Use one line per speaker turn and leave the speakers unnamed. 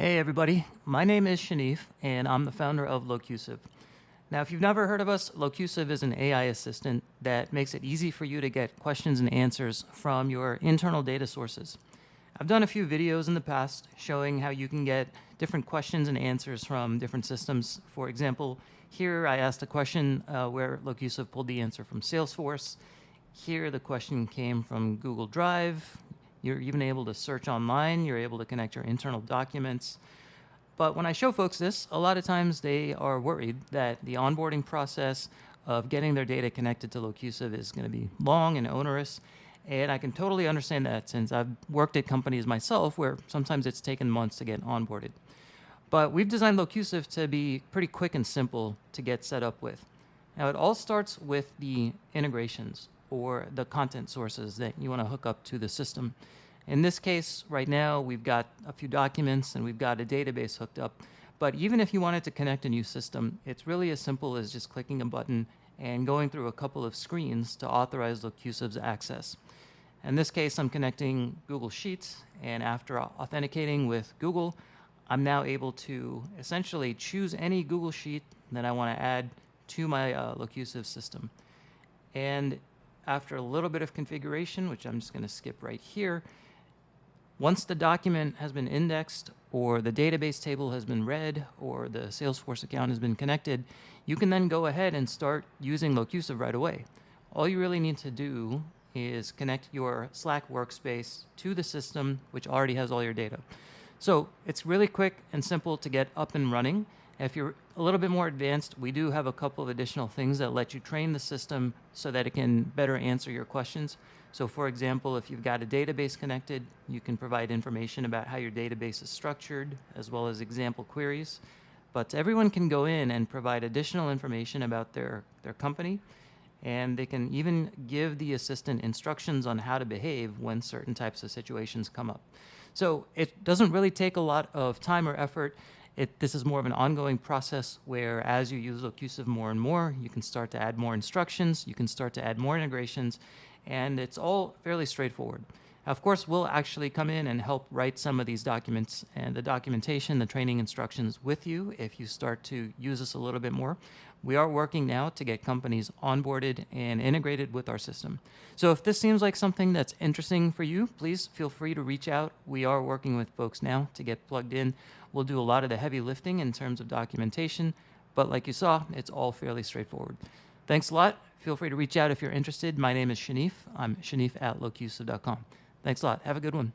Hey everybody, my name is Shanif and I'm the founder of Locusive. Now if you've never heard of us, Locusive is an AI assistant that makes it easy for you to get questions and answers from your internal data sources. I've done a few videos in the past showing how you can get different questions and answers from different systems. For example, here I asked a question where Locusive pulled the answer from Salesforce. Here the question came from Google Drive. You're even able to search online. You're able to connect your internal documents. But when I show folks this, a lot of times they are worried that the onboarding process of getting their data connected to Locusive is going to be long and onerous. And I can totally understand that since I've worked at companies myself where sometimes it's taken months to get onboarded. But we've designed Locusive to be pretty quick and simple to get set up with. Now it all starts with the integrations or the content sources that you want to hook up to the system. In this case, right now, we've got a few documents and we've got a database hooked up. But even if you wanted to connect a new system, it's really as simple as just clicking a button and going through a couple of screens to authorize Locusive's access. In this case, I'm connecting Google Sheets, and after authenticating with Google, I'm now able to essentially choose any Google Sheet that I want to add to my Locusive system. And after a little bit of configuration, which I'm just going to skip right here, once the document has been indexed or the database table has been read or the Salesforce account has been connected, you can then go ahead and start using Locusive right away. All you really need to do is connect your Slack workspace to the system, which already has all your data. So it's really quick and simple to get up and running. If you're a little bit more advanced, we do have a couple of additional things that let you train the system so that it can better answer your questions. So for example, if you've got a database connected, you can provide information about how your database is structured, as well as example queries. But everyone can go in and provide additional information about their company, and they can even give the assistant instructions on how to behave when certain types of situations come up. So it doesn't really take a lot of time or effort. This is more of an ongoing process where as you use Locusive more and more, you can start to add more instructions, you can start to add more integrations, and it's all fairly straightforward. Now, of course, we'll actually come in and help write some of these documents and the documentation, the training instructions with you if you start to use this a little bit more. We are working now to get companies onboarded and integrated with our system. So if this seems like something that's interesting for you, please feel free to reach out. We are working with folks now to get plugged in. We'll do a lot of the heavy lifting in terms of documentation, but like you saw, it's all fairly straightforward. Thanks a lot. Feel free to reach out if you're interested. My name is Shanif. I'm Shanif at locusive.com. Thanks a lot. Have a good one.